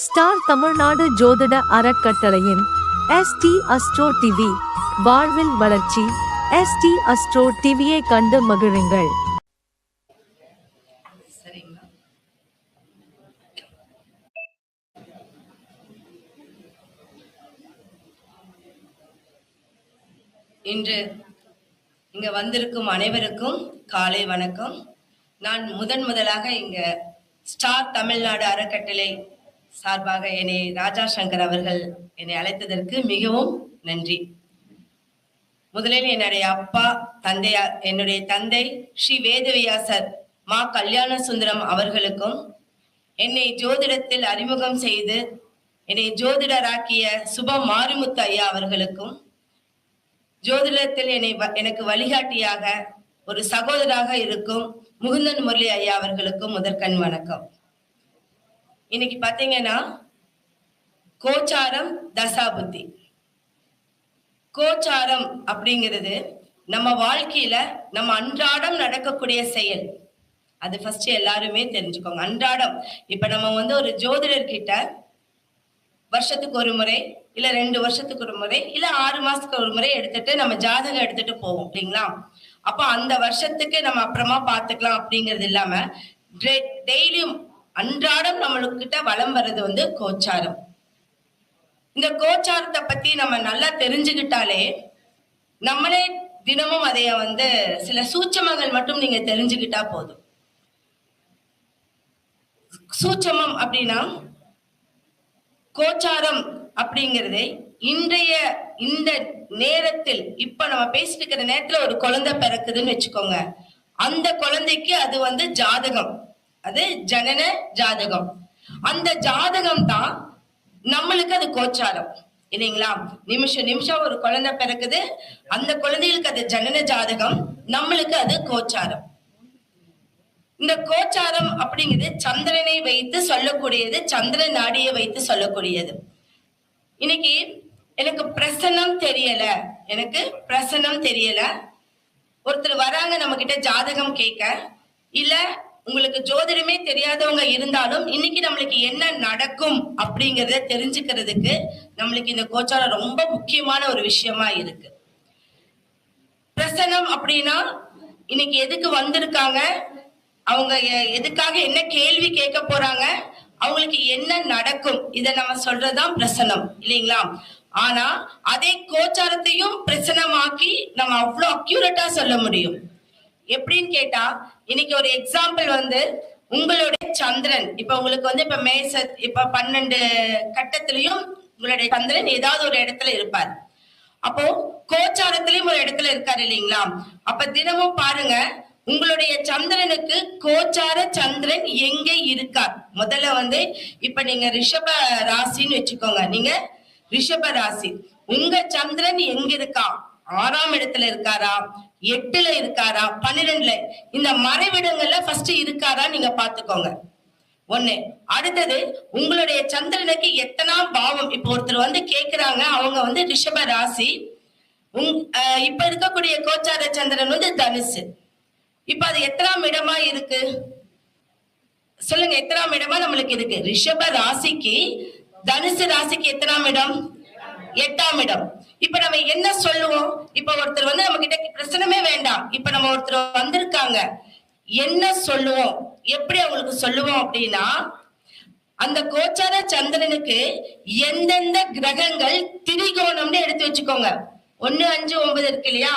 Star Tamil Nadu ஜோதிட அறக்கட்டளையின் ST astro TV வாழ்வில் வளர்ச்சி. ST அஸ்ட்ரோ டிவியை கண்டு மகிழுங்கள். இன்று இங்க வந்திருக்கும் அனைவருக்கும் காலை வணக்கம். நான் முதலாக இங்க ஸ்டார் தமிழ்நாடு அறக்கட்டளை சார்பாக என்னை ராஜா சங்கர் அவர்கள் என்னை அழைத்ததற்கு மிகவும் நன்றி. முதலில் என்னுடைய அப்பா என்னுடைய தந்தை ஸ்ரீ வேதவியாசர் மா கல்யாண சுந்தரம் அவர்களுக்கும், என்னை ஜோதிடத்தில் அறிமுகம் செய்து என்னை ஜோதிடராக்கிய சுபம் மாரிமுத்து ஐயா அவர்களுக்கும், ஜோதிடத்தில் எனக்கு வழிகாட்டியாக ஒரு சகோதராக இருக்கும் முகுந்தன் முரளி ஐயா அவர்களுக்கும் முதற்கண் வணக்கம். இன்னைக்கு பாத்தீங்கன்னா கோச்சாரம் தசாபுத்தி. கோச்சாரம் அப்படிங்கிறது நம்ம வாழ்க்கையில நம்ம அன்றாடம் நடக்கக்கூடிய செயல். அது ஃபர்ஸ்ட் எல்லாருமே தெரிஞ்சுக்கோங்க. அன்றாடம் இப்ப நம்ம ஒரு ஜோதிடர்கிட்ட வருஷத்துக்கு ஒரு முறை, இல்ல 2 வருஷத்துக்கு ஒரு முறை, இல்ல 6 மாசத்துக்கு ஒரு முறை எடுத்துட்டு நம்ம ஜாதகம் எடுத்துட்டு போவோம் இல்லைங்களா? அப்ப அந்த வருஷத்துக்கு நம்ம அப்புறமா பாத்துக்கலாம் அப்படிங்கிறது இல்லாம டெய்லியும் அன்றாடம் நம்மளுக்கிட்ட வலம் வர்றது கோச்சாரம். இந்த கோச்சாரத்தை பத்தி நம்ம நல்லா தெரிஞ்சுக்கிட்டாலே நம்மளே தினமும் அதைய சில சூட்சமங்கள் மட்டும் நீங்க தெரிஞ்சுக்கிட்டா போதும். சூட்சமம் அப்படின்னா கோச்சாரம் அப்படிங்கிறது இன்றைய இந்த நேரத்தில் இப்ப நம்ம பேசிட்டு இருக்கிற நேரத்துல ஒரு குழந்தை பிறக்குதுன்னு வச்சுக்கோங்க. அந்த குழந்தைக்கு அது ஜாதகம், அது ஜனன ஜாதகம். அந்த ஜாதகம் தான் நம்மளுக்கு அது கோச்சாரம் இல்லைங்களா? நிமிஷம் ஒரு குழந்தை பிறக்குது, அந்த குழந்தைகளுக்கு அது ஜனன ஜாதகம், நம்மளுக்கு அது கோச்சாரம். இந்த கோச்சாரம் அப்படிங்கிறது சந்திரனை வைத்து சொல்லக்கூடியது, சந்திர நாடியை வைத்து சொல்லக்கூடியது. இன்னைக்கு எனக்கு பிரசன்னம் தெரியல, ஒருத்தர் வராங்க நம்ம கிட்ட ஜாதகம் கேட்க, இல்ல உங்களுக்கு ஜோதிடமே தெரியாதவங்க இருந்தாலும் இன்னைக்கு நம்மளுக்கு என்ன நடக்கும் அப்படிங்கறத தெரிஞ்சுக்கிறதுக்கு நம்மளுக்கு இந்த கோச்சாரம் ரொம்ப முக்கியமான ஒரு விஷயமா இருக்கு. பிரசனம் அப்படின்னா இன்னைக்கு எதுக்கு வந்திருக்காங்க, அவங்க எதுக்காக என்ன கேள்வி கேட்க போறாங்க, அவங்களுக்கு என்ன நடக்கும், இத நம்ம சொல்றதுதான் பிரசனம் இல்லைங்களா? ஆனா அதே கோச்சாரத்தையும் பிரசனமாக்கி நம்ம அவ்வளவு அக்யூரேட்டா சொல்ல முடியும். எப்படின்னு கேட்டா, இன்னைக்கு ஒரு எக்ஸாம்பிள் உங்களுடைய சந்திரன் இப்ப உங்களுக்கு இப்ப இப்ப 12 கட்டத்திலையும் உங்களுடைய சந்திரன் ஏதாவது ஒரு இடத்துல இருப்பார். அப்போ கோச்சாரத்திலயும் ஒரு இடத்துல இருக்காரு இல்லைங்களா? அப்ப தினமும் பாருங்க, உங்களுடைய சந்திரனுக்கு கோச்சார சந்திரன் எங்க இருக்கார். முதல்ல இப்ப நீங்க ரிஷப ராசின்னு வச்சுக்கோங்க. நீங்க ரிஷப ராசி, உங்க சந்திரன் எங்க இருக்கா? 6ஆம் இடத்துல இருக்காரா, 8ல இருக்காரா, 12ல, இந்த மறைவிடங்கள்ல ஃபர்ஸ்ட் இருக்காரா நீங்க பாத்துக்கோங்க. ஒண்ணு. அடுத்தது, உங்களுடைய சந்திரனுக்கு எத்தனாம் பாவம். இப்ப ஒருத்தர் கேக்குறாங்க, அவங்க ரிஷப ராசி, இப்ப இருக்கக்கூடிய கோச்சார சந்திரன் தனுசு. இப்ப அது எத்தனாம் இடமா இருக்கு சொல்லுங்க? எத்தனாம் இடமா நம்மளுக்கு இருக்கு? ரிஷப ராசிக்கு தனுசு ராசிக்கு எத்தனாம் இடம்? 8ஆம் இடம். இப்ப நம்ம என்ன சொல்லுவோம்? இப்ப ஒருத்தர் நம்ம கிட்ட பிரச்சனமே வேண்டாம், இப்ப நம்ம ஒருத்தர் வந்திருக்காங்க, என்ன சொல்லுவோம், எப்படி அவங்களுக்கு சொல்லுவோம் அப்படின்னா, அந்த கோச்சார சந்திரனுக்கு எந்தெந்த கிரகங்கள் திரிகோணம்னு எடுத்து வச்சுக்கோங்க. 1, 5, 9 இருக்கு இல்லையா?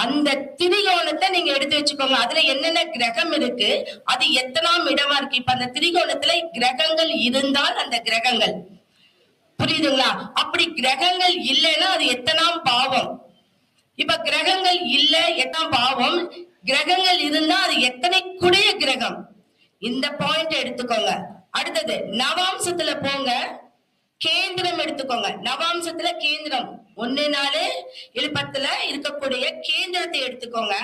அந்த திரிகோணத்தை நீங்க எடுத்து வச்சுக்கோங்க. அதுல என்னென்ன கிரகம் இருக்கு, அது எத்தனாம் இடமா இருக்கு. இப்ப அந்த திரிகோணத்துல கிரகங்கள் இருந்தால் அந்த கிரகங்கள், புரியுதுங்களா? அப்படி கிரகங்கள் இல்லைன்னா அது எத்தனாம் பாவம். இப்ப கிரகங்கள் இல்ல, 8ஆம் பாவம். கிரகங்கள் இருந்தா அது எத்தனை குடைய கிரகம். இந்த பாயிண்ட் எடுத்துக்கோங்க. அடுத்தது நவாம்சத்துல போங்க, கேந்திரம் எடுத்துக்கோங்க. நவாம்சத்துல கேந்திரம் 1, 4, 7, 10ல இருக்கக்கூடிய கேந்திரத்தை எடுத்துக்கோங்க.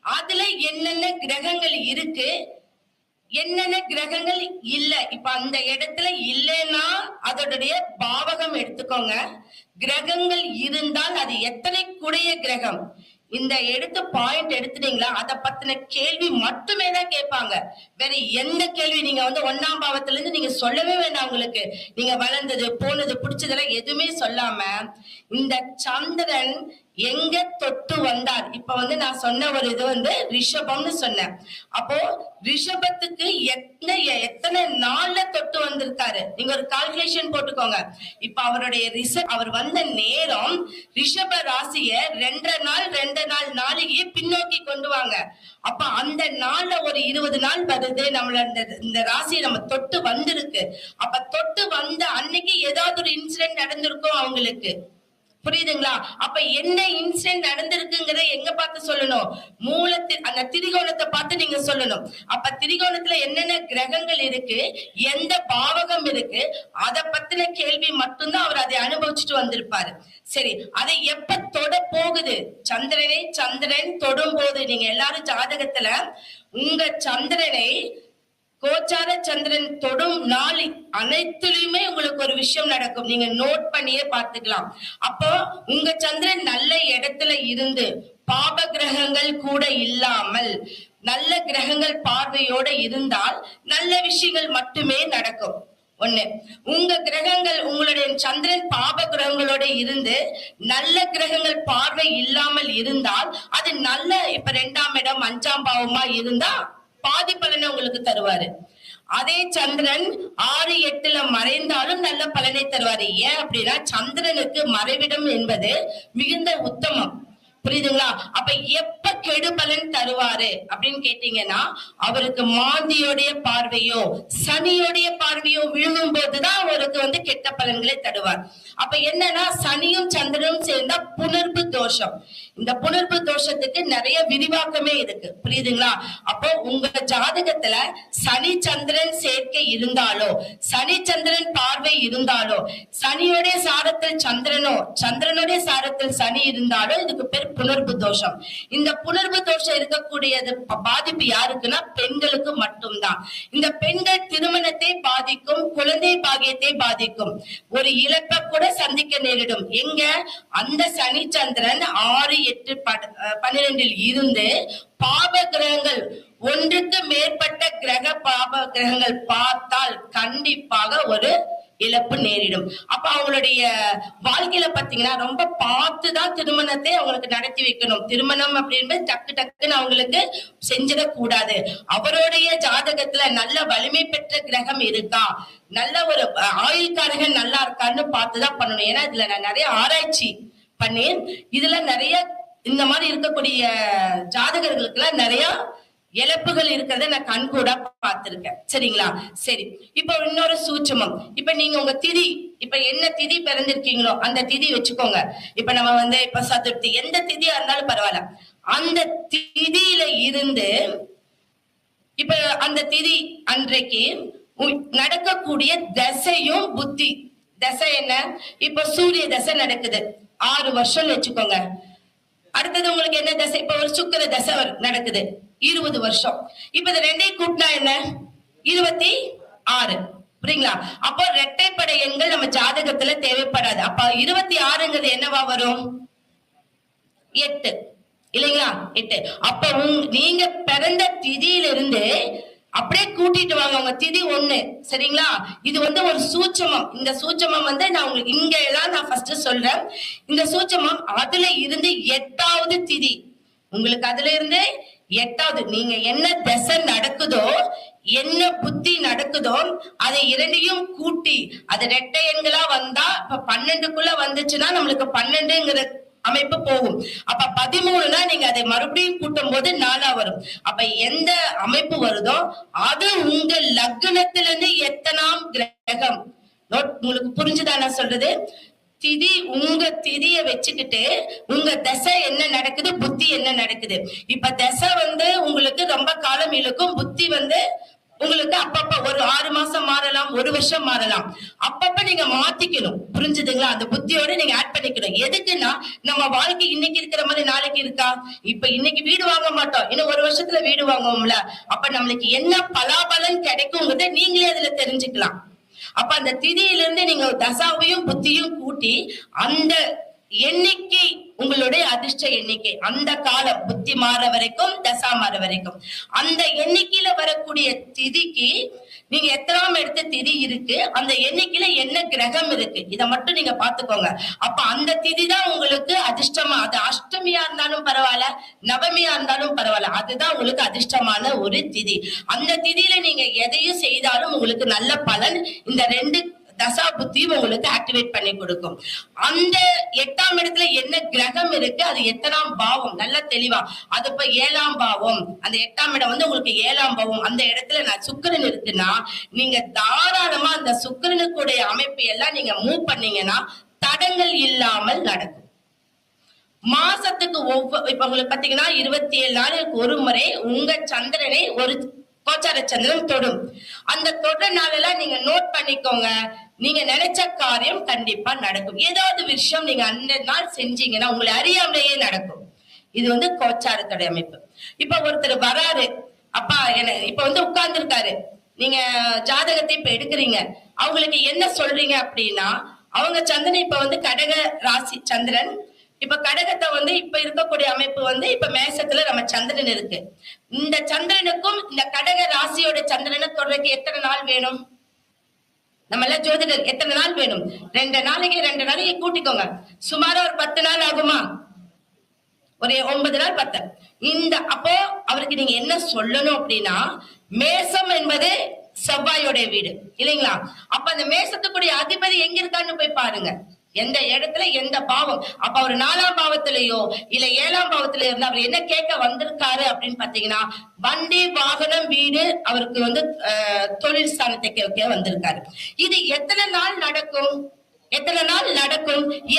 அதுல என்னென்ன கிரகங்கள் இருக்கு, என்னென்ன கிரகங்கள் இல்ல. இப்ப அந்த இடத்துல இல்லைன்னா அதோடைய பாவகம் எடுத்துக்கோங்க. கிரகங்கள் இருந்தால் அது எத்தனை குடைய கிரகம். இந்த எடுத்த பாயிண்ட் எடுத்துட்டீங்களா, அதை பத்தின கேள்வி மட்டுமே தான் கேட்பாங்க. வேற எந்த கேள்வி நீங்க வந்து 1ஆம் பாவத்துல இருந்து நீங்க சொல்லவே வேண்டாம். உங்களுக்கு நீங்க வளர்ந்தது போனது பிடிச்சதெல்லாம் எதுவுமே சொல்லாம இந்த சந்திரன் எங்க தொட்டு வந்தார். இப்ப வந்து நான் சொன்ன ஒரு இது வந்து ரிஷபம்னு சொன்னேன். அப்போ ரிஷபத்துக்கு எத்தனை நாள்ல தொட்டு வந்திருக்காரு நீங்க ஒரு கால்குலேஷன் போட்டுக்கோங்க. இப்ப அவருடைய அவர் வந்த நேரம் ரிஷப ராசிய 2 நாள் நாளிகையே பின்னோக்கி கொண்டு வாங்க. அப்ப அந்த நாள்ல ஒரு 20 நாள் வருது நம்மள இந்த ராசியை நம்ம தொட்டு வந்திருக்கு. அப்ப தொட்டு வந்த அன்னைக்கு ஏதாவது ஒரு இன்சிடென்ட் நடந்திருக்கும் அவங்களுக்கு. புரியுதுங்களா? அப்ப என்ன இன்சிடென்ட் நடந்திருக்குங்கிறத எங்க பார்த்து சொல்லணும்? அந்த திரிகோணத்தை பார்த்து நீங்க சொல்லணும். அப்ப திரிகோணத்துல என்னென்ன கிரகங்கள் இருக்கு, எந்த பாவகம் இருக்கு, அத பத்தின கேள்வி மட்டும்தான் அவர் அதை அனுபவிச்சுட்டு வந்திருப்பாரு. சரி, அதை எப்ப தொட போகுது? சந்திரன் தொடும் போது நீங்க எல்லாரும் ஜாதகத்துல உங்க சந்திரனை கோச்சார சந்திரன் தொடும் நாள் அனைத்துலயுமே உங்களுக்கு ஒரு விஷயம் நடக்கும். நீங்க நோட் பண்ணியே பார்த்துக்கலாம். அப்போ உங்க சந்திரன் நல்ல இடத்துல இருந்து பாப கிரகங்கள் கூட இல்லாமல் நல்ல கிரகங்கள் பார்வையோட இருந்தால் நல்ல விஷயங்கள் மட்டுமே நடக்கும். ஒண்ணு, உங்க கிரகங்கள் உங்களுடைய சந்திரன் பாப கிரகங்களோட இருந்து நல்ல கிரகங்கள் பார்வை இல்லாமல் இருந்தால் அது நல்ல, இப்ப 2ஆம் இடம் 5ஆம் பாவமா இருந்தா பாதி பலனை உங்களுக்கு தருவாரு. அதே சந்திரன் 6, 8ல மறைந்தாலும் நல்ல பலனை தருவாரு. ஏன் அப்படின்னா சந்திரனுக்கு மறைவிடம் என்பது மிகுந்த உத்தமம். புரியுதுங்களா? அப்ப எப்ப கெடு பலன் தருவாரு அப்படின்னு கேட்டீங்கன்னா அவருக்கு மாந்தியோடைய பார்வையோ சனியோடைய பார்வையோ விழுங்கும் போதுதான் அவருக்கு வந்து கெட்ட பலன்களை தருவார். அப்ப என்னன்னா சனியும் சந்திரனும் சேர்ந்தா புணர்வு தோஷம். இந்த புணர்வு தோஷத்துக்கு நிறைய விரிவாக்கமே இருக்கு. புரியுதுங்களா? அப்போ உங்க ஜாதகத்துல சனி சந்திரன் சேர்க்கை இருந்தாலோ சனி சந்திரன் பார்வை இருந்தாலோ சனியோடைய சாரத்தில் சந்திரனோ சந்திரனுடைய சாரத்தில் சனி இருந்தாலோ இதுக்கு பேர் புணர்வு தோஷம். இந்த புணர்வு தோஷம் இருக்கக்கூடியது பாதிப்பு யாருக்குன்னா பெண்களுக்கு மட்டும்தான். இந்த பெண்கள் திருமணத்தை பாதிக்கும், குழந்தை பாகியத்தை பாதிக்கும், ஒரு இழப்பை கூட சந்திக்க நேரிடும். எங்க அந்த சனி சந்திரன் 6, 8, 12 இருந்து பாப கிரகங்கள் ஒன்றுக்கு மேற்பட்ட கிரக பாப கிரகங்கள் பார்த்தால் கண்டிப்பாக ஒரு இழப்பு நேரிடும். அப்ப அவங்களுடைய வாழ்க்கையில பாத்தீங்கன்னா ரொம்ப பார்த்துதான் திருமணத்தை அவங்களுக்கு நடத்தி வைக்கணும். திருமணம் அப்படின்னு டக்குன்னு அவங்களுக்கு செஞ்சிடக்கூடாது. அவருடைய ஜாதகத்துல நல்ல வலிமை பெற்ற கிரகம் இருக்கா, நல்ல ஒரு ஆயுள்காரகன் நல்லா இருக்கான்னு பார்த்துதான் பண்ணணும். ஏன்னா இதுல நான் நிறைய ஆராய்ச்சி பண்ணி இதுல நிறைய இந்த மாதிரி இருக்கக்கூடிய ஜாதகர்களுக்கு எல்லாம் நிறைய இழப்புகள் இருக்கிறத நான் கண்கூடா பார்த்திருக்கேன். சரிங்களா? சரி, இப்ப இன்னொரு சூட்சமம். இப்ப நீங்க உங்க திதி, இப்ப என்ன திதி பிறந்திருக்கீங்களோ அந்த திதி வச்சுக்கோங்க. இப்ப நம்ம வந்து இப்ப சதுர்த்தி எந்த திதியா இருந்தாலும் பரவாயில்ல, அந்த திதியில இருந்து இப்ப அந்த திதி அன்றைக்கு நடக்கக்கூடிய தசையும் புத்தி. தசை என்ன? இப்ப சூரிய தசை நடக்குது 6 வருஷம் வச்சுக்கோங்க. அடுத்தது உங்களுக்கு என்ன தசை? இப்ப ஒரு சுக்கிர தசை நடக்குது 20 வருஷம். இப்ப இந்த 2ஐயும் கூட்டினா என்ன? 26. புரியுங்களா? அப்போ இரட்டைப்படை எண்கள் நம்ம ஜாதகத்துல தேவைப்படாது. அப்ப 26ங்கிறது என்னவா வரும்? 8 இல்லைங்களா? 8. அப்ப நீங்க பிறந்த திதியிலிருந்து அப்படியே கூட்டிட்டு வாங்க உங்க திதி 1. சரிங்களா? இது வந்து ஒரு சூட்சமம். இந்த சூட்சமம் வந்து நான் உங்களுக்கு இங்கதான் நான் ஃபர்ஸ்ட் சொல்றேன். இந்த சூட்சமம் அதுல இருந்து 8வது திதி உங்களுக்கு, அதுல இருந்து 8வது நீங்க என்ன தசை நடக்குதோ என்ன புத்தி நடக்குதோ அதை 2ஐயும் கூட்டி அது இரட்டை எண்களா வந்தா இப்ப 12க்குள்ள வந்துச்சுன்னா நம்மளுக்கு 12ங்கிற அமைப்பு போகும். அப்ப 13னா நீங்க அதை மறுபடியும் கூட்டும் போது 4 வரும். அப்ப எந்த அமைப்பு வருதோ அது உங்க லக்னத்திலிருந்து எத்தனாம் கிரகம். உங்களுக்கு புரிஞ்சுதா நான் சொல்றது? திதி, உங்க திதிய வச்சுக்கிட்டு உங்க தசை என்ன நடக்குது, புத்தி என்ன நடக்குது. இப்ப தசை வந்து உங்களுக்கு ரொம்ப காலம் இழுக்கும், புத்தி வந்து உங்களுக்கு அப்பப்ப ஒரு 6 மாசம் மாறலாம், 1 வருஷம் மாறலாம். அப்பப்ப நீங்க மாத்திக்கணும். புரிஞ்சுதுங்களா? அந்த புத்தியோட நீங்க ஆட் பண்ணிக்கணும். எதுக்குன்னா நம்ம வாழ்க்கை இன்னைக்கு இருக்கிற மாதிரி நாளைக்கு இருக்கா? இப்ப இன்னைக்கு வீடு வாங்க மாட்டோம், இன்னும் 1 வருஷத்துல வீடு வாங்குவோம்ல. அப்ப நம்மளுக்கு என்ன பலாபலன் கிடைக்குங்கிறத நீங்களே அதுல தெரிஞ்சுக்கலாம். அப்ப அந்த திதியிலிருந்து நீங்க தசாவையும் புத்தியும் கூட்டி அந்த எண்ணிக்கை உங்களுடைய அதிர்ஷ்ட எண்ணிக்கை அந்த காலம் புத்தி மாற வரைக்கும் தசா மாற வரைக்கும் அந்த எண்ணிக்கையில வரக்கூடிய திதிக்கு நீங்க எத்தனாம் எடுத்த திதி இருக்கு, அந்த எண்ணிக்கையில என்ன கிரகம் இருக்கு, இதை மட்டும் நீங்க பாத்துக்கோங்க. அப்ப அந்த திதி தான் உங்களுக்கு அதிர்ஷ்டமா, அது அஷ்டமியா இருந்தாலும் பரவாயில்ல, நவமியா இருந்தாலும் பரவாயில்ல, அதுதான் உங்களுக்கு அதிர்ஷ்டமான ஒரு திதி. அந்த திதியில நீங்க எதையும் செய்தாலும் உங்களுக்கு நல்ல பலன் இந்த 2 தசா புத்தியும் உங்களுக்கு ஆக்டிவேட் பண்ணி கொடுக்கும். அந்த 8ஆம் இடத்துல என்ன கிரகம் இருக்கு, அது எத்தனாம் பாவம், நல்ல தெளிவா அது இப்ப 7ஆம் பாவம், அந்த 8ஆம் இடம் வந்து உங்களுக்கு 7ஆம் பாவம், அந்த இடத்துல சுக்கிரன் இருக்குன்னா நீங்க தாராளமா அந்த சுக்கிரனுக்குடைய அமைப்பு எல்லாம் நீங்க மூவ் பண்ணீங்கன்னா தடங்கள் இல்லாமல் நடக்கும். மாசத்துக்கு இப்ப உங்களுக்கு பாத்தீங்கன்னா 27 நாளுக்கு ஒரு முறை உங்க சந்திரனை ஒரு கோச்சார சந்திரன் தொடும். அந்த தொட நாளெல்லாம் நீங்க நோட் பண்ணிக்கோங்க. நீங்க நினைச்ச காரியம் கண்டிப்பா நடக்கும். ஏதாவது விஷயம் நீங்க அந்த நாள் செஞ்சீங்கன்னா உங்களை அறியாமலேயே நடக்கும். இது வந்து கோச்சாரத்துடைய அமைப்பு. இப்ப ஒருத்தர் வராரு, அப்பா இப்ப வந்து உட்கார்ந்து இருக்காரு, நீங்க ஜாதகத்தை இப்ப எடுக்கிறீங்க, அவங்களுக்கு என்ன சொல்றீங்க அப்படின்னா, அவங்க சந்திரன் இப்ப வந்து கடக ராசி சந்திரன், இப்ப கடகத்தை வந்து இப்ப இருக்கக்கூடிய அமைப்பு வந்து இப்ப மேசத்துல நம்ம சந்திரன் இருக்கு. இந்த சந்திரனுக்கும் இந்த கடக ராசியோட சந்திரனை தொடர்க்கு எத்தனை நாள் வேணும்? நம்ம எல்லாம் ஜோதிடர், எத்தனை நாள் வேணும்? 2 நாளைக்கு கூட்டிக்கோங்க. சுமாரா ஒரு 10 நாள் ஆகுமா? ஒரு 9 நாள் 10. அப்போ அவருக்கு நீங்க என்ன சொல்லணும் அப்படின்னா, மேசம் என்பது செவ்வாயோடைய வீடு இல்லைங்களா? அப்ப அந்த மேசத்துக்குரிய அதிபதி எங்க இருக்கான்னு போய் பாருங்க, எந்த இடத்துல எந்த பாவம். அப்ப அவர் 4ஆம் பாவத்திலேயோ இல்ல 7ஆம் பாவத்திலேயோ இருந்தா அவர் என்ன கேட்க வந்திருக்காரு அப்படின்னு பாத்தீங்கன்னா, வண்டி வாகனம் வீடு, அவருக்கு வந்து தொழில் ஸ்தானத்தை கேட்க வந்திருக்காரு. இது எத்தனை நாள் நடக்கும்?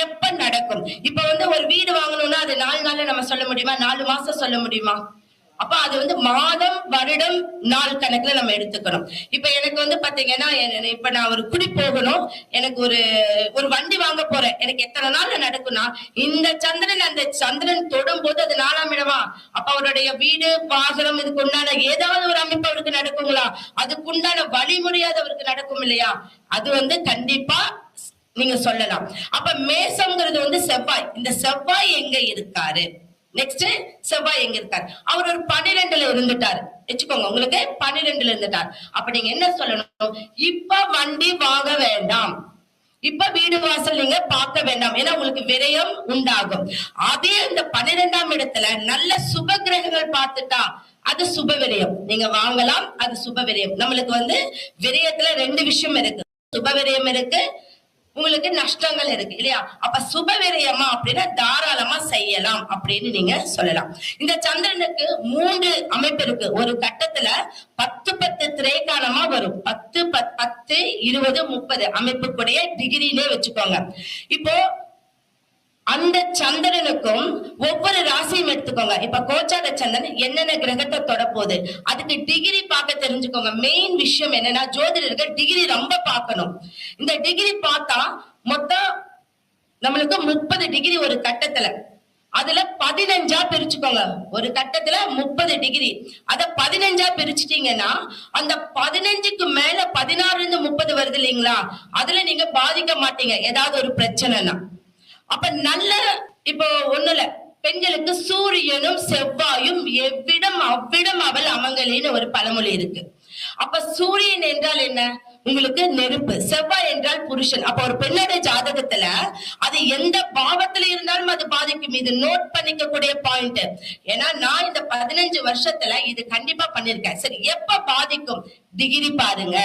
எப்ப நடக்கும்? இப்ப வந்து ஒரு வீடு வாங்கணும்னா அது 4 நாள்ல நம்ம சொல்ல முடியுமா? 4 மாசம் சொல்ல முடியுமா? அப்ப அது வந்து மாதம் வருடம் நாள் கணக்குல நம்ம எடுத்துக்கணும். இப்ப எனக்கு வந்து பாத்தீங்கன்னா, இப்ப நான் ஒரு குடி போகணும், எனக்கு ஒரு வண்டி வாங்க போறேன், எனக்கு எத்தனை நாள்ல நடக்கும்னா, இந்த சந்திரன் அந்த சந்திரன் தொடும் போது அது 4ஆம் இடமா, அப்ப அவருடைய வீடு வாகனம் இதுக்கு உண்டான ஏதாவது ஒரு அமைப்பு அவருக்கு நடக்குங்களா? அதுக்கு உண்டான வழிமுறையாவது அவருக்கு நடக்கும் இல்லையா? அது வந்து கண்டிப்பா நீங்க சொல்லலாம். அப்ப மேசம்ங்கிறது வந்து செவ்வாய். இந்த செவ்வாய் எங்க இருக்காரு? நெக்ஸ்ட் செவ்வாய் எங்க இருக்காரு? அவர் ஒரு 12ல இருந்துட்டாரு வச்சுக்கோங்க, உங்களுக்கு 12ல இருந்துட்டார். அப்ப நீங்க என்ன சொல்லணும்? இப்ப வண்டி வாங்க வேண்டாம், இப்ப வீடு வாசல் நீங்க பார்க்க வேண்டாம், ஏன்னா உங்களுக்கு விரயம் உண்டாகும். அதே இந்த 12ஆம் இடத்துல நல்ல சுப கிரகங்கள் பார்த்துட்டா அது சுப விரயம், நீங்க வாங்கலாம், அது சுப விரயம். நம்மளுக்கு வந்து விரயத்துல 2 விஷயம் இருக்கு, சுப விரயம் இருக்கு, உங்களுக்கு நஷ்டங்கள் இருக்கு இல்லையா? அப்ப சுப விரயமா அப்படின்னா தாராளமா செய்யலாம் அப்படின்னு நீங்க சொல்லலாம். இந்த சந்திரனுக்கு 3 அமைப்பு இருக்கு. ஒரு கட்டத்துல 10 திரைக்காலமா வரும், 10 10 20 30 அமைப்புக்குடைய டிகிரிலே வச்சுக்கோங்க. இப்போ அந்த சந்திரனுக்கும் ஒவ்வொரு ராசியும் எடுத்துக்கோங்க. இப்ப கோச்சார சந்திரன் என்னென்ன கிரகத்தை தொட போகுது, அதுக்கு டிகிரி பார்க்க தெரிஞ்சுக்கோங்க. மெயின் விஷயம் என்னன்னா, ஜோதிடர்கள் டிகிரி ரொம்ப பார்க்கணும். இந்த டிகிரி பார்த்தா மொத்தம் நம்மளுக்கு 30 டிகிரி ஒரு கட்டத்துல, அதுல 15ஆ பிரிச்சுக்கோங்க. ஒரு கட்டத்துல 30 டிகிரி, அத 15ஆ பிரிச்சுட்டீங்கன்னா அந்த 15க்கு மேல 16 30 வருது இல்லைங்களா, அதுல நீங்க பாதிக்க மாட்டீங்க ஏதாவது ஒரு பிரச்சனைனா. அப்ப நல்ல இப்போ ஒண்ணுல பெண்களுக்கு சூரியனும் செவ்வாயும் எவ்விடம் அவ்விடம் அவள் அமங்கலின்னு ஒரு பழமொழி இருக்கு. அப்ப சூரியன் என்றால் என்ன? உங்களுக்கு நெருப்பு. செவ்வாய் என்றால் புருஷன். அப்ப ஒரு பெண்ணோட ஜாதகத்துல அது எந்த பாவத்துல இருந்தாலும் அது பாதிக்கும். இது நோட் பண்ணிக்க கூடிய பாயிண்ட். ஏன்னா நான் இந்த 15 வருஷத்துல இது கண்டிப்பா பண்ணிருக்கேன். சரி, எப்ப பாதிக்கும்? டிகிரி பாருங்க.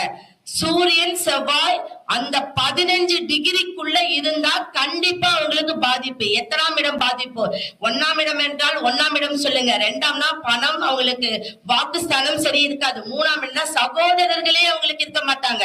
சூரியன் செவ்வாய் அந்த 15 டிகிரிக்குள்ள இருந்தா கண்டிப்பா உங்களுக்கு பாதிப்பு. எத்தனாம் இடம் பாதிப்பு? 1ஆம் இடம் என்றால் 1ஆம் இடம் சொல்லுங்க. 2ஆம்னா பணம், அவங்களுக்கு வாக்குஸ்தானம் சரி இருக்காது. 3ஆம் இடம்னா சகோதரர்களே அவங்களுக்கு இருக்க மாட்டாங்க,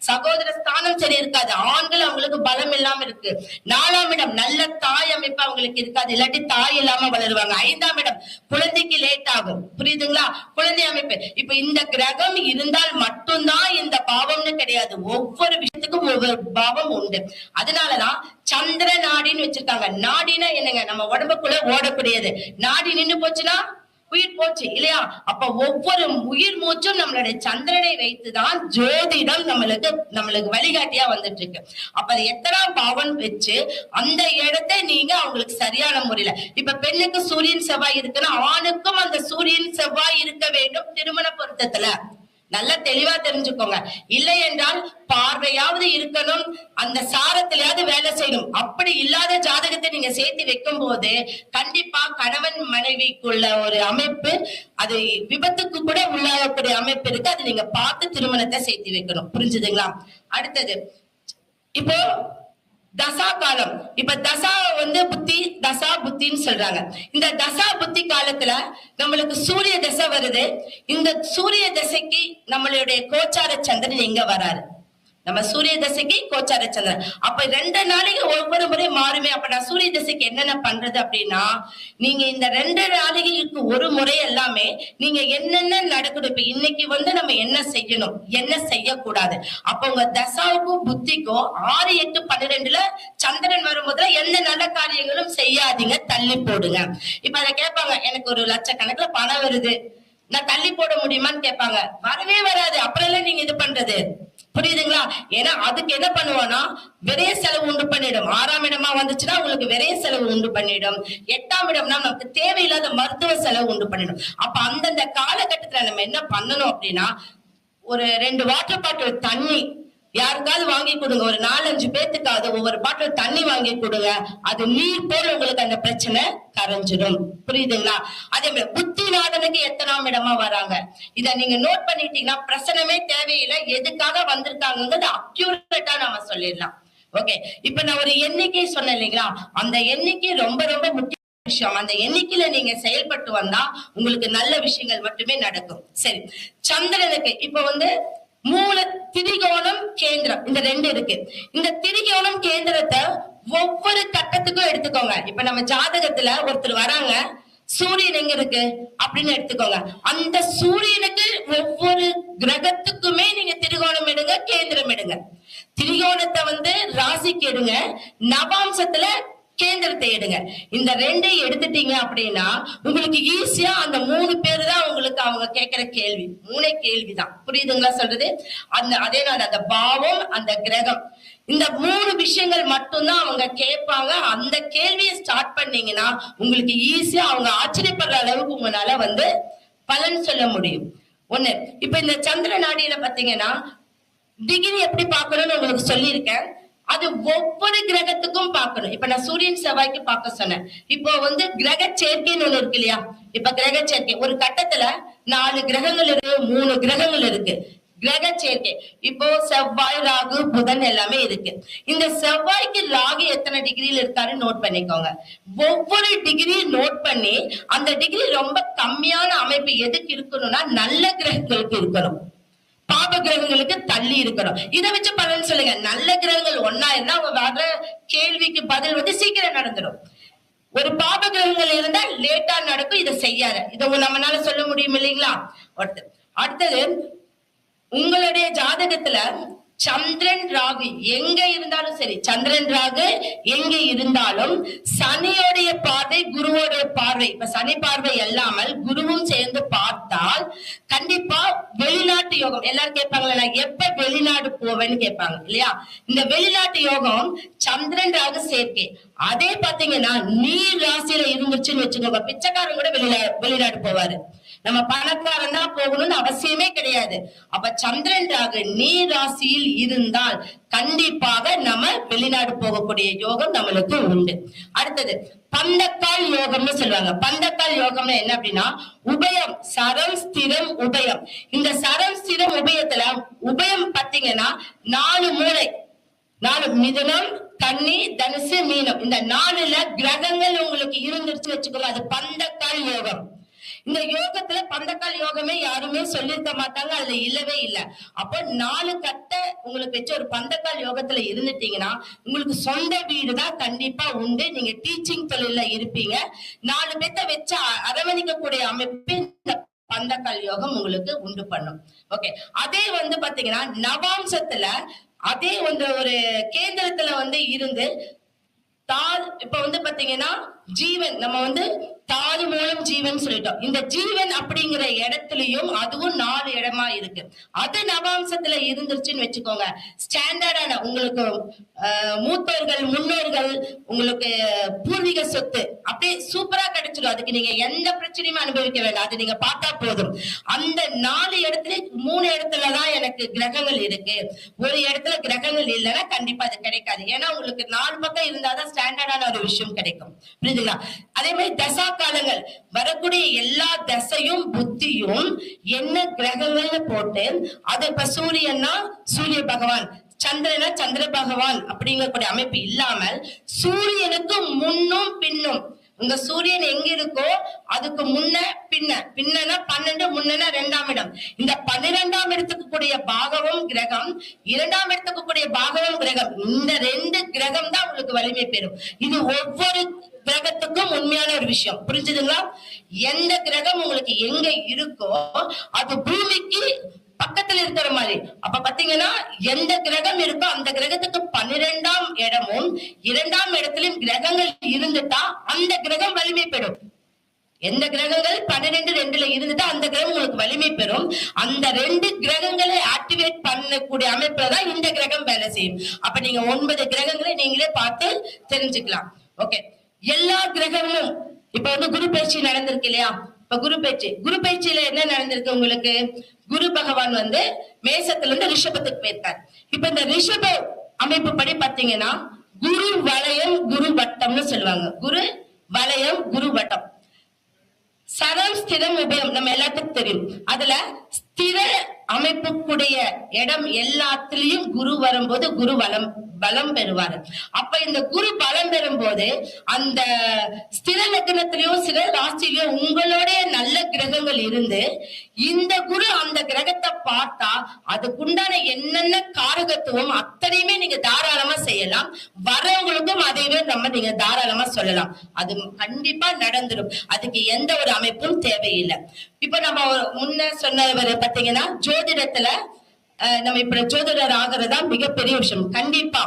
சகோதர ஸ்தானம் சரி இருக்காது, ஆண்கள் அவங்களுக்கு பலம் இல்லாம இருக்கு. 4ஆம் இடம் நல்ல தாய் அமைப்பு அவங்களுக்கு இருக்காது, இல்லாட்டி தாய் இல்லாம வளருவாங்க. 5ஆம் இடம் குழந்தைக்கு லேட் ஆகும், புரியுதுங்களா? குழந்தை அமைப்பு. இப்ப இந்த கிரகம் இருந்தால் மட்டும்தான் இந்த பாவம்னு கிடையாது, ஒவ்வொரு விஷயத்துக்கும் ஒவ்வொரு பாவம் உண்டு. அதனாலதான் சந்திர நாடின்னு வச்சிருக்காங்க. நாடினா என்னங்க? நம்ம உடம்புக்குள்ள ஓடக்கூடியது. நாடி நின்னு போச்சுன்னா உயிர் போச்சு இல்லையா? அப்ப ஒவ்வொரு உயிர் மூச்சும் நம்மளுடைய சந்திரனை வைத்துதான் ஜோதிடம் நம்மளுக்கு வழிகாட்டியா வந்துட்டு இருக்கு. அப்ப அது எத்தனாம் பாவம் வச்சு அந்த இடத்தை நீங்க அவங்களுக்கு சரியான முறையில, இப்ப பெண்ணுக்கு சூரியன் செவ்வாய் இருக்குன்னா ஆணுக்கும் அந்த சூரியன் செவ்வாய் இருக்க வேண்டும் திருமண பொருத்தத்துல. நல்லா தெளிவா தெரிஞ்சுக்கோங்க. இல்லை என்றால் பார்வையாவது இருக்கணும், அந்த சாரத்திலேயாவது வேலை செய்யணும். அப்படி இல்லாத ஜாதகத்தை நீங்க சேர்த்து வைக்கும் போது கண்டிப்பா கணவன் மனைவிக்குள்ள ஒரு அமைப்பு, அது விபத்துக்கு கூட உள்ளாகக்கூடிய அமைப்பு இருக்கு. அது நீங்க பார்த்து திருமணத்தை சேர்த்து வைக்கணும். புரிஞ்சுதுங்களா? அடுத்தது இப்போ தசா காலம். இப்ப தசா புத்தி, தசா புத்தின்னு சொல்றாங்க. இந்த தசா புத்தி காலத்துல நம்மளுக்கு சூரிய தசை வருது. இந்த சூரிய தசைக்கு நம்மளுடைய கோச்சார சந்திரன் எங்க வராரு? நம்ம சூரிய தசைக்கு கோச்சார சந்திரன். அப்ப 2 நாளைக்கு ஒவ்வொரு முறை மாறுமே. அப்ப நான் சூரிய தசைக்கு என்னென்ன பண்றது அப்படின்னா, நீங்க இந்த 2 நாளைக்கு ஒரு முறை எல்லாமே நீங்க என்னென்ன நடக்கணும், இப்ப இன்னைக்கு நம்ம என்ன செய்யணும், என்ன செய்யக்கூடாது. அப்ப உங்க தசாவுக்கும் புத்திக்கும் 6, 8, 12ல சந்திரன் வரும்போது எந்த நல்ல காரியங்களும் செய்யாதீங்க, தள்ளி போடுங்க. இப்ப அதை கேட்பாங்க, எனக்கு ஒரு லட்சக்கணக்குல பணம் வருது, நான் தள்ளி போட முடியுமான்னு கேட்பாங்க. வரவே வராது. அப்புறம் நீங்க இது பண்றது, புரியுதுங்களா? ஏன்னா அதுக்கு என்ன பண்ணுவோம்னா விரைய செலவு உண்டு பண்ணிடும். 6ஆம் இடமா வந்துச்சுன்னா உங்களுக்கு விரைய செலவு உண்டு பண்ணிடும். 8ஆம் இடம்னா நமக்கு தேவையில்லாத மருத்துவ செலவு உண்டு பண்ணிடும். அப்ப அந்தந்த காலகட்டத்துல நம்ம என்ன பண்ணணும் அப்படின்னா, ஒரு 2 வாட்டர் பாட்டில் தண்ணி யாருக்காவது வாங்கி கொடுங்க. ஒரு 4-5 பேத்துக்காவது ஒவ்வொரு பாட்டில் தண்ணி வாங்கி கொடுங்க. அது நீர் போல உங்களுக்கு அந்த பிரச்சனை கரைஞ்சிடும். புரியுதுங்களா? அதே மாதிரி புத்திநாதனுக்கு எத்தனாம் இடமா வராங்க, இத நீங்க நோட் பண்ணிட்டீங்கன்னா பிரச்சனமே தேவையில்லை. எதுக்காக வந்திருக்காங்கிறது அக்யூரேட்டா நாம சொல்லிடலாம். ஓகே, இப்ப நான் ஒரு எண்ணிக்கை சொன்னேன் இல்லைங்களா? அந்த எண்ணிக்கை ரொம்ப ரொம்ப முக்கிய விஷயம். அந்த எண்ணிக்கையில நீங்க செயல்பட்டு வந்தா உங்களுக்கு நல்ல விஷயங்கள் மட்டுமே நடக்கும். சரி, சந்திரனுக்கு இப்ப மூல, திரிகோணம், கேந்திரம், இந்த 2 இருக்கு. இந்த திரிகோணம் கேந்திரத்தை ஒவ்வொரு கட்டத்துக்கும் எடுத்துக்கோங்க. இப்ப நம்ம ஜாதகத்துல ஒருத்தர் வராங்க, சூரியன் எங்க இருக்கு அப்படின்னு எடுத்துக்கோங்க. அந்த சூரியனுக்கு ஒவ்வொரு கிரகத்துக்குமே நீங்க திரிகோணம் எடுங்க, கேந்திரம் எடுங்க. திரிகோணத்தை ராசிக்கு எடுங்க, நவாம்சத்துல கேந்திரத்தை எடுங்க. இந்த 2 எடுத்துட்டீங்க அப்படின்னா உங்களுக்கு ஈஸியா அந்த 3 பேரு தான் உங்களுக்கு அவங்க கேட்கிற கேள்வி 3 கேள்விதான். புரியுதுங்களா சொல்றது? அதே நாள் அந்த பாவம், அந்த கிரகம், இந்த 3 விஷயங்கள் மட்டும்தான் அவங்க கேட்பாங்க. அந்த கேள்வியை ஸ்டார்ட் பண்ணீங்கன்னா உங்களுக்கு ஈஸியா அவங்க ஆச்சரியப்படுற அளவுக்கு உங்களால பலன் சொல்ல முடியும். ஒண்ணு. இப்ப இந்த சந்திர நாடியில பாத்தீங்கன்னா டிகிரி எப்படி பார்க்கணும்னு உங்களுக்கு சொல்லியிருக்கேன். அது ஒவ்வொரு கிரகத்துக்கும் பார்க்கணும். இப்ப நான் சூரியன் செவ்வாய்க்கு பார்க்க சொன்னேன். இப்போ கிரக சேர்க்கைன்னு ஒண்ணு இருக்கு இல்லையா? இப்ப கிரக சேர்க்கை ஒரு கட்டத்துல 4 கிரகங்கள் இருக்கு, 3 கிரகங்கள் இருக்கு. கிரக சேர்க்கை இப்போ செவ்வாய், ராகு, புதன் எல்லாமே இருக்கு. இந்த செவ்வாய்க்கு ராகு எத்தனை டிகிரியில் இருக்காருன்னு நோட் பண்ணிக்கோங்க. ஒவ்வொரு டிகிரி நோட் பண்ணி அந்த டிகிரி ரொம்ப கம்மியான அமைப்பு எதுக்கு இருக்கணும்னா நல்ல கிரகங்களுக்கு இருக்கணும், பாப கிரகங்களுக்கு தள்ளி இருக்கணும். இதை வச்சு பலன் சொல்லுங்க. நல்ல கிரகங்கள் ஒன்னா இருந்தா அவங்க வர்ற கேள்விக்கு பதில் சீக்கிரம் நடந்துடும். ஒரு பாப கிரகங்கள் இருந்தா லேட்டா நடக்கும். இதை செய்யாத, இதை நம்மளால சொல்ல முடியும் இல்லைங்களா? அடுத்தது உங்களுடைய ஜாதகத்துல சந்திரன் ராகு எங்க இருந்தாலும் சரி, சந்திரன் ராகு எங்க இருந்தாலும் சனியோடைய பார்வை, குருவோடைய பார்வை, இப்ப சனி பார்வை இல்லாமல் குருவும் சேர்ந்து பார்த்தால் கண்டிப்பா வெளிநாட்டு யோகம். எல்லாரும் கேட்பாங்களா, நான் எப்ப வெளிநாடு போவேன்னு கேட்பாங்க இல்லையா? இந்த வெளிநாட்டு யோகம் சந்திரன் ராகு சேர்க்கை. அதே பாத்தீங்கன்னா நீர் ராசியில இருந்துச்சுன்னு வச்சுக்கோங்க, பிச்சைக்காரன் கூட வெளிநாடு போவாரு. நம்ம பணக்காரன் தான் போகணும்னு அவசியமே கிடையாது. அப்ப சந்திரன் ராகு நீர் ராசியில் இருந்தால் கண்டிப்பாக நம்ம வெளிநாடு போகக்கூடிய யோகம் நம்மளுக்கு உண்டு. அடுத்தது பந்தக்கால் யோகம்னு சொல்லுவாங்க. பந்தக்கால் யோகம்னா என்ன அப்படின்னா உபயம், சரம், ஸ்திரம், உபயம். இந்த சரம், ஸ்திரம், உபயத்துல உபயம் பாத்தீங்கன்னா 4 மூளை, 4 மிதுனம், கன்னி, தனுசு, மீனம், இந்த 4ல கிரகங்கள் உங்களுக்கு இருந்துருச்சு வச்சுக்கோங்க, அது பந்தக்கால் யோகம். இந்த யோகத்துல பந்தக்கால் யோகமே யாருமே சொல்லிருக்க மாட்டாங்க, அதுல இல்லவே இல்லை. அப்போ 4 கட்ட உங்களுக்கு வச்சு ஒரு பந்தக்கால் யோகத்துல இருந்துட்டீங்கன்னா உங்களுக்கு சொந்த வீடுதான் கண்டிப்பா உண்டு. நீங்க டீச்சிங் தொழில இருப்பீங்க. 4 பேத்த வச்சு அரவணைக்கக்கூடிய அமைப்பு இந்த பந்தக்கால் யோகம் உங்களுக்கு உண்டு பண்ணும். ஓகே, அதே பாத்தீங்கன்னா நவாம்சத்துல அதே ஒரு கேந்திரத்துல இருந்து இப்ப பாத்தீங்கன்னா ஜீவன் நம்ம வந்து தாது மூலம் ஜீவன் சொல்லிட்டோம். இந்த ஜீவன் அப்படிங்கிற இடத்துலயும் அதுவும் 4 இடமா இருக்கு. அது நவாம்சத்துல இருந்துருச்சுன்னு வச்சுக்கோங்க, ஸ்டாண்டர்டான உங்களுக்கு மூத்தோர்கள் முன்னோர்கள் உங்களுக்கு பூர்வீக சொத்து அப்படியே சூப்பரா கிடைச்சிடும். அதுக்கு நீங்க எந்த பிரச்சனையும் அனுபவிக்க வேண்டாம். அது நீங்க பார்த்தா போதும். அந்த 4 இடத்துல 3 இடத்துலதான் எனக்கு கிரகங்கள் இருக்கு, ஒரு இடத்துல கிரகங்கள் இல்லைன்னா கண்டிப்பா அது கிடைக்காது. ஏன்னா உங்களுக்கு 4 பக்கம் இருந்தாதான் ஸ்டாண்டர்டான ஒரு விஷயம் கிடைக்கும். புரியுதுங்களா? அதே மாதிரி தசா காலங்கள் வரக்கூடிய எல்லா தசையும் புத்தியும் என்ன கிரகங்கள்னு போட்டு, அது இப்ப சூரியன்னா சூரிய பகவான், சந்திரனா சந்திர பகவான் அப்படிங்கக்கூடிய அமைப்பு இல்லாமல் சூரியனுக்கு முன்னும் பின்னும், உங்க சூரியன் எங்க இருக்கோ அதுக்கு முன்ன பின்ன, பின்னனா 12, முன்னனா 2ஆம் இடம். இந்த 12ஆம் இடத்துக்கு கூடிய பாகமும் கிரகம், 2ஆம் இடத்துக்கு கூடிய பாகமும் கிரகம், இந்த 2 கிரகம் தான் உங்களுக்கு வலிமை பெறும். இது ஒவ்வொரு கிரகத்துக்கும் உண்மையான ஒரு விஷயம். புரிஞ்சுதுங்களா? எந்த கிரகம் உங்களுக்கு எங்க இருக்கோ அது பூமிக்கு பக்கத்துல இருக்கிற மாதிரி. அப்ப பாத்தீங்கன்னா எந்த கிரகம் இருக்கோ அந்த கிரகத்துக்கு 12ஆம் இடமும் 2ஆம் இடத்திலும் கிரகங்கள் இருந்துட்டா அந்த கிரகம் வலிமை பெறும். எந்த கிரகங்கள் 12, 2ல இருந்துட்டா அந்த கிரகம் உங்களுக்கு வலிமை பெறும். அந்த 2 கிரகங்களை ஆக்டிவேட் பண்ணக்கூடிய அமைப்புல தான் இந்த கிரகம் வேலை செய்யும். அப்ப நீங்க 9 கிரகங்களை நீங்களே பார்த்து தெரிஞ்சுக்கலாம். ஓகே, எல்லா கிரகங்களும் இப்ப வந்து குரு பயிற்சி நடந்திருக்கு இல்லையா? இப்ப குரு பயிற்சியில என்ன நடந்திருக்கு உங்களுக்கு? குரு பகவான் வந்து மேசத்துல இருந்து ரிஷபத்துக்கு போயிருக்காரு. இப்ப இந்த ரிஷப அமைப்பு படி பாத்தீங்கன்னா குரு வலயம் குரு வட்டம்னு சொல்லுவாங்க. குரு வலயம் குரு வட்டம், சரம் ஸ்திரம் உபயம் நம்ம எல்லாத்துக்கும் தெரியும். அதுல ஸ்திர அமைப்புக்குடைய இடம் எல்லாத்திலையும் குரு வரும்போது குரு பலம் பெறுவாரு. அப்ப இந்த குரு பலம் பெறும் போது அந்த ஸ்திர லக்னத்திலயும் சில ராசியிலயும் உங்களுடைய நல்ல கிரகங்கள் இருந்து இந்த குரு அந்த கிரகத்தை பார்த்தா அதுக்குண்டான என்னென்ன காரகத்துவம் அத்தனையுமே நீங்க தாராளமா செய்யலாம். வரவங்களுக்கும் அதைவே நீங்க தாராளமா சொல்லலாம். அது கண்டிப்பா நடந்துடும். அதுக்கு எந்த ஒரு அமைப்பும் தேவையில்லை. இப்ப நம்ம முன்ன சொன்னவர் பாத்தீங்கன்னா ஜோதிடத்துல நம்ம இப்ப ஜோதிடர் ஆகிறதா மிகப்பெரிய விஷயம். கண்டிப்பா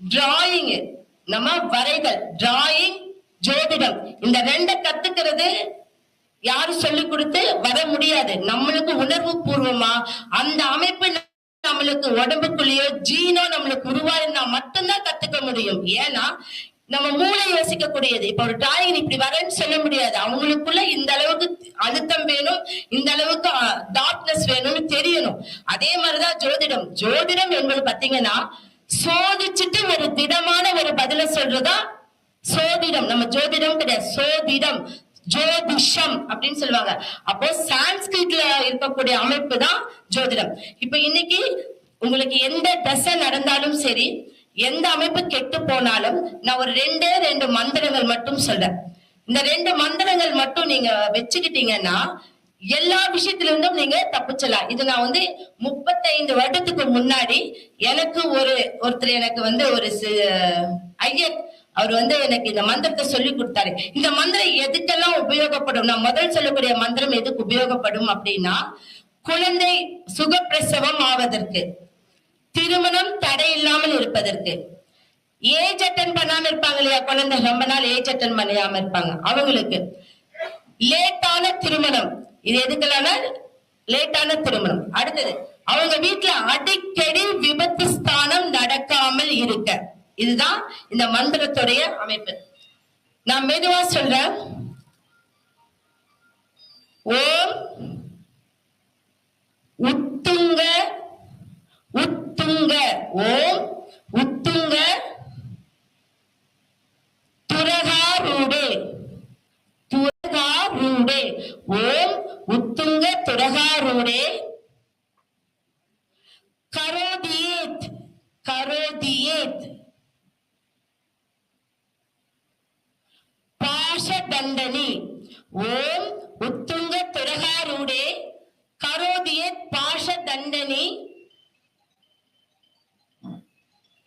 டிராயிங், நம்ம வரைதல், டிராயிங், ஜோதிடம், இந்த 2 கத்துக்கிறது யாரும் சொல்லி கொடுத்து வர முடியாது. நம்மளுக்கு உணர்வு பூர்வமா அந்த அமைப்பு நம்மளுக்கு உடம்புக்குள்ளேயோ ஜீனோ நம்மளுக்கு உருவாயிருந்தா மட்டும்தான் கத்துக்க முடியும். ஏன்னா நம்ம மூளை யோசிக்கக்கூடியது. இப்ப ஒரு டிராயிங் இப்படி வரேன்னு சொல்ல முடியாது. அவங்களுக்குள்ள இந்த அளவுக்கு அழுத்தம் வேணும், இந்த அளவுக்கு டார்க்னஸ் வேணும்னு தெரியணும். அதே மாதிரிதான் ஜோதிடம். ஜோதிடம் என்பது பாத்தீங்கன்னா சோதிச்சுட்டு ஒரு திடமான ஒரு பதில சொல்றதா சோதிடம். நம்ம ஜோதிடம் கிடையாது, சோதிடம், ஜோதிஷம் அப்படின்னு சொல்லுவாங்க. அப்போ சான்ஸ்கிரிட்ல இருக்கக்கூடிய அமைப்பு தான் ஜோதிடம். இப்ப இன்னைக்கு உங்களுக்கு எந்த தசை நடந்தாலும் சரி, எந்த அமைப்பு கெட்டு போனாலும் நான் ஒரு 2 மந்திரங்கள் மட்டும் சொல்றேன். இந்த 2 மந்திரங்கள் மட்டும் நீங்க வச்சுக்கிட்டீங்கன்னா எல்லா விஷயத்துல இருந்தும் நீங்க தப்பிச்சலாம். இது நான் வந்து 35 வருடத்துக்கு முன்னாடி எனக்கு ஒருத்தர் எனக்கு வந்து ஒரு ஐயர் அவர் வந்து எனக்கு இந்த மந்திரத்தை சொல்லி கொடுத்தாரு. இந்த மந்திரம் எதுக்கெல்லாம் உபயோகப்படும்? நான் முதல் சொல்லக்கூடிய மந்திரம் எதுக்கு உபயோகப்படும் அப்படின்னா, குழந்தை சுகப்பிரசவம் ஆவதற்கு, திருமணம் தடை இல்லாமல் இருப்பதற்கு, ஏஜ் அட்டன் பண்ணாம இருப்பாங்க இல்லையா, குழந்தை ரொம்ப நாள் ஏஜ் அட்டன் பண்ணாம இருப்பாங்க அவங்களுக்கு, லேட்டான திருமணம், இது எதுக்கெல்லாம் லேட்டான திருமணம். அடுத்தது அவங்க வீட்டுல அடிக்கடி விபத்து ஸ்தானம் நடக்காமல் இருக்க. இதுதான் இந்த மந்திரத்துடைய அமைப்பு. நான் மெதுவா சொல்றேன். ஓம் உத்துங்க உத்துங்க, ஓம் உத்துங்க துரகாரூடே துரகாரூடே, ஓம் உத்துங்க துரகாரூடே கரோதியேத் கரோதியேத் பாஷதண்டனி, ஓம் உத்துங்க துரகாரூடே கரோதியேத் பாஷதண்டனி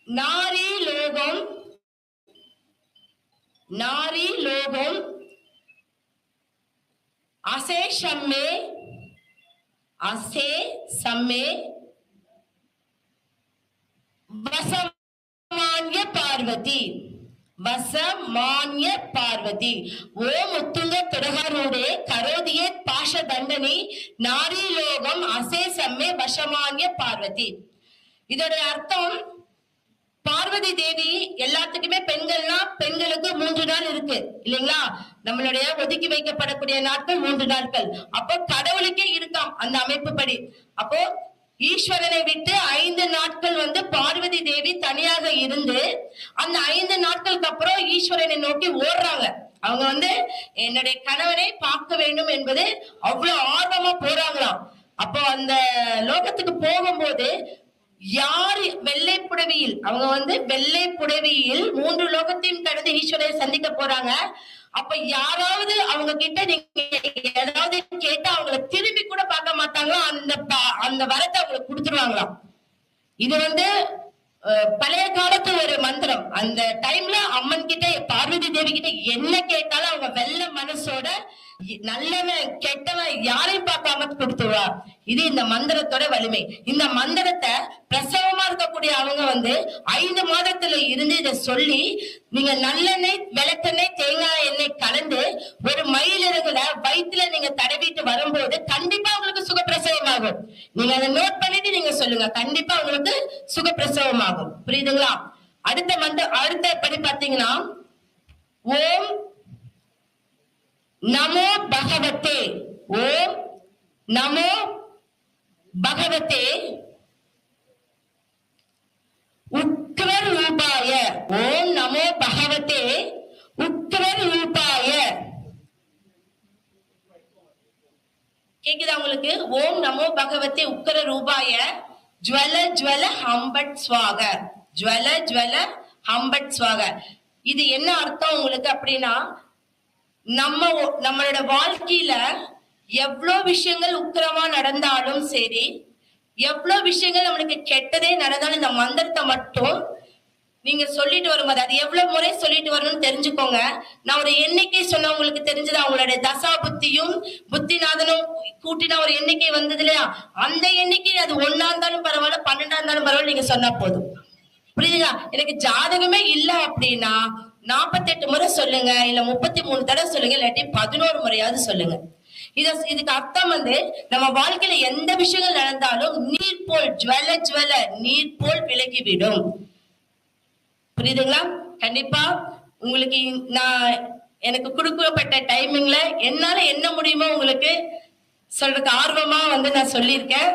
நாரி லோகம் நாரி லோகம் அசே சம்மே அசே சம்மே வசமான்ய பார்வதி. வசமான்ய பார்வதி ஓம் உத்துங்க துடகாரோடே கரோதியே பாஷ தண்டனி நாரிலோகம் அசேசம்மே வசமான்ய பார்வதி. இதோட அர்த்தம், பார்வதி தேவி எல்லாத்துக்குமே பெண்களுக்கு 3 நாள் இருக்கு இல்லைங்களா? நம்மளுடைய ஒதுக்கி வைக்கப்படக்கூடிய நாட்கள் 3 நாட்கள். அப்போ கடவுளுக்கே இருக்காம் அந்த அமைப்பு படி. அப்போ ஈஸ்வரனை விட்டு 5 நாட்கள் பார்வதி தேவி தனியாக இருந்து அந்த 5 நாட்களுக்கு அப்புறம் ஈஸ்வரனை நோக்கி ஓடுறாங்க. அவங்க என்னுடைய கணவனை பார்க்க வேண்டும் என்பது அவ்வளவு ஆர்வமா போறாங்களாம். அப்போ அந்த லோகத்துக்கு போகும்போது யாரு வெள்ளை புடவியில், அவங்க வெள்ளை புடவியில் 3 லோகத்தையும் கடந்து ஈஸ்வரனை சந்திக்க போறாங்க. அப்ப யாராவது அவங்க கிட்ட நீங்க ஏதாவது கேட்டா அவங்கள திரும்பி கூட பார்க்க மாட்டாங்களா, அந்த வரத்தை அவங்களுக்கு கொடுத்துருவாங்களாம். இது பழைய காலத்து ஒரு மந்திரம். அந்த டைம்ல அம்மன் கிட்ட பார்வதி தேவி கிட்ட என்ன கேட்டாலும் அவங்க வெள்ள மனசோட நல்லவன் கெட்டவன் யாரையும் பார்க்காம கொடுத்துருவா. இது இந்த மந்திரத்தோட வலிமை. இந்த மந்திரத்தை பிரசவமா இருக்கக்கூடிய அவங்க 5 மாதத்துல இருந்து இதை சொல்லி நீங்க நல்லெண்ணெய், விளக்கெண்ணெய், தேங்காய் எண்ணெய் கலந்து ஒரு மயிலிறகுல வயிற்றுல நீங்க தடவிட்டு வரும்போது கண்டிப்பா உங்களுக்கு சுகப்பிரசவம் ஆகும். நீங்க அதை நோட் பண்ணிட்டு நீங்க சொல்லுங்க, கண்டிப்பா உங்களுக்கு சுகப்பிரசவம் ஆகும். புரியுதுங்களா? அடுத்த படி பாத்தீங்கன்னா, ஓம் நமோ பகவதே, ஓம் நமோ பகவதே உக்ர ரூபாய, ஓம் நமோ பகவதே உக்ர ரூபாய. கேக்குதா உங்களுக்கு? ஓம் நமோ பகவதே உக்ர ரூபாய ஜுவல ஜுவல ஹம்பட் ஸ்வாக, ஜுவல ஜுவல ஹம்பட் ஸ்வாக. இது என்ன அர்த்தம் உங்களுக்கு அப்படின்னா, நம்மளோட வாழ்க்கையில எவ்வளவு விஷயங்கள் உக்கிரமா நடந்தாலும் சரி, எவ்வளவு விஷயங்கள் நம்மளுக்கு கெட்டதே நடந்தாலும் இந்த மந்திரத்தை மட்டும் நீங்க சொல்லிட்டு வரும்போது, அது எவ்வளவு முறை சொல்லிட்டு வரணும்னு தெரிஞ்சுக்கோங்க. நான் ஒரு எண்ணிக்கை சொன்ன உங்களுக்கு தெரிஞ்சது, அவங்களுடைய தசா புத்தியும் புத்திநாதனும் கூட்டின ஒரு எண்ணிக்கை வந்தது இல்லையா? அந்த எண்ணிக்கை அது 1 இருந்தாலும் பரவாயில்ல, 12 இருந்தாலும் பரவாயில்ல, நீங்க சொன்னா போதும். புரியுதுங்களா? எனக்கு ஜாதகமே இல்ல அப்படின்னா 48 முறை சொல்லுங்க, இல்ல 33 தடவை சொல்லுங்க, இல்லாட்டி 11 முறையாவது சொல்லுங்க. இதுக்கு அர்த்தம் நம்ம வாழ்க்கையில எந்த விஷயங்கள் நடந்தாலும் நீர் போல் ஜுவல ஜுவல நீர் போல் விலகிவிடும். புரியுதுங்களா? கண்டிப்பா உங்களுக்கு நான் எனக்கு கொடுக்கப்பட்ட டைமிங்ல என்னால என்ன முடியுமோ உங்களுக்கு சொல்றதுக்கு ஆர்வமா நான் சொல்லியிருக்கேன்.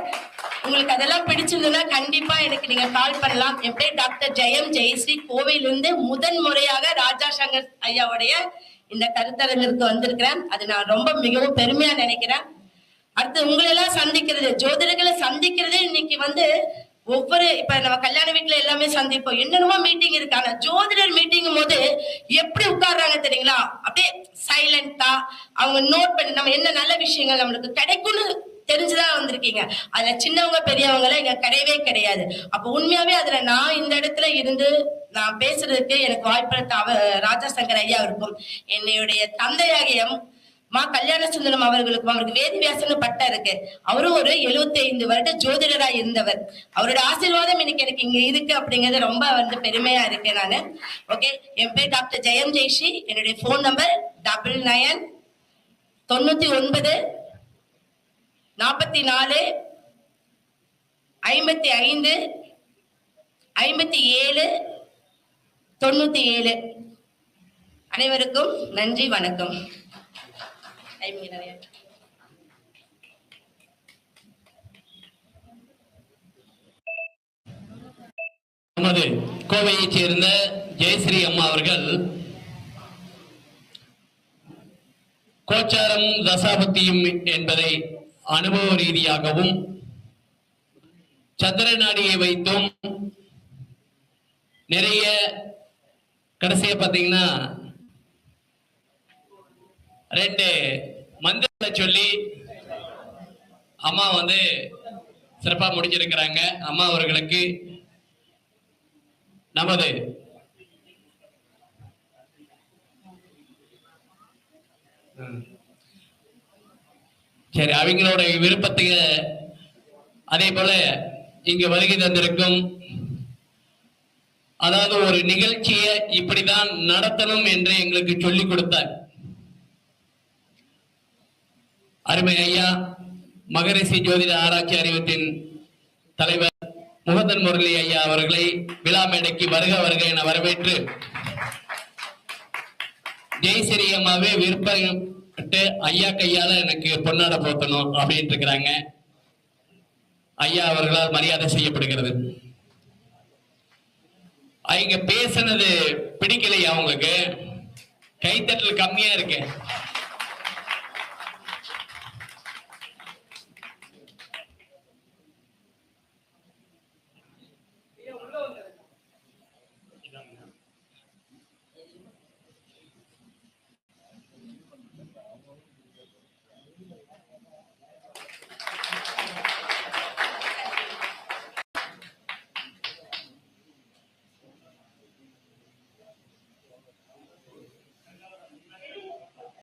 உங்களுக்கு அதெல்லாம் பிடிச்சிருந்ததுன்னா கண்டிப்பா எனக்கு நீங்க கால் பண்ணலாம். எப்படி டாக்டர் ஜெயம் ஜெயஸ்ரீ கோவையிலிருந்து முதன் முறையாக ராஜா சங்கர் ஐயாவுடைய இந்த கருத்தரங்கிற்கு வந்திருக்கிறேன். அது நான் ரொம்ப மிகவும் பெருமையா நினைக்கிறேன். அடுத்து உங்களை எல்லாம் சந்திக்கிறது, ஜோதிடர்களை சந்திக்கிறது இன்னைக்கு ஒவ்வொரு இப்ப நம்ம கல்யாண வீட்டுல எல்லாமே சந்திப்போம், என்னென்னமோ மீட்டிங் இருக்கு. ஆனா ஜோதிடர் மீட்டிங் போது எப்படி உட்கார்றாங்க தெரியுங்களா? அப்படியே சைலண்டா அவங்க நோட் பண்ணி நம்ம என்ன நல்ல விஷயங்கள் நம்மளுக்கு கிடைக்கும்னு தெரிஞ்சுதான் வந்திருக்கீங்க. அதுல சின்னவங்க பெரியவங்க எல்லாம் இங்க கிடையவே கிடையாது. அப்ப உண்மையாவே அதுல நான் இந்த இடத்துல இருந்து நான் பேசுறதுக்கு எனக்கு வாய்ப்பு ராஜா சங்கர் ஐயா இருக்கும், என்னுடைய தந்தையாகிய மா கல்யாண சுந்தரம் அவர்களுக்கும், அவருக்கு வேதிவியாசன்னு பட்டம் இருக்கு. அவரும் ஒரு 75 வருட ஜோதிடரா இருந்தவர். அவரோட ஆசீர்வாதம் இன்னைக்கு எனக்கு இங்க இருக்கு அப்படிங்கிறது ரொம்ப பெருமையா இருக்கு. நானு ஓகே, என் பேர் டாக்டர் ஜெயம் ஜெய்ஸ்ரீ. என்னுடைய போன் நம்பர் 99 99 44 55 57 97. அனைவருக்கும் நன்றி, வணக்கம். நமது கோவையைச் சேர்ந்த ஜெயஸ்ரீ அம்மா அவர்கள் கோச்சாரம் தசாபத்தியும் என்பதை அனுபவ ரீதியாகவும் சந்திர நாடியை வைத்தும் நிறைய கடைசியா பாத்தீங்கன்னா 2 மந்திரங்களை சொல்லி அம்மா சிறப்பா முடிச்சிருக்கிறாங்க. அம்மா அவர்களுக்கு நமது சரி அவங்களோட விருப்பத்துக்கு அதே போல இங்க வருகை தந்திருக்கும் அதாவது ஒரு நிகழ்ச்சியை இப்படிதான் நடத்தணும் என்று எங்களுக்கு சொல்லிக் கொடுத்தார். அருமை ஐயா மகரிஷி ஜோதிட ஆராய்ச்சி அறிவத்தின் தலைவர் முகந்தன் முரளி ஐயா அவர்களை விழா மேடைக்கு வருக வருக என வரவேற்று ஜெய்ஸ்ரீ அம்மாவே விருப்பப்பட்டு ஐயா கையால எனக்கு பொன்னாட போத்தணும் அப்படின்னு இருக்கிறாங்க. ஐயா அவர்களால் மரியாதை செய்யப்படுகிறது. அவங்க பேசுனது பிடிக்கலையா? அவங்களுக்கு கைத்தட்டல் கம்மியா இருக்கு.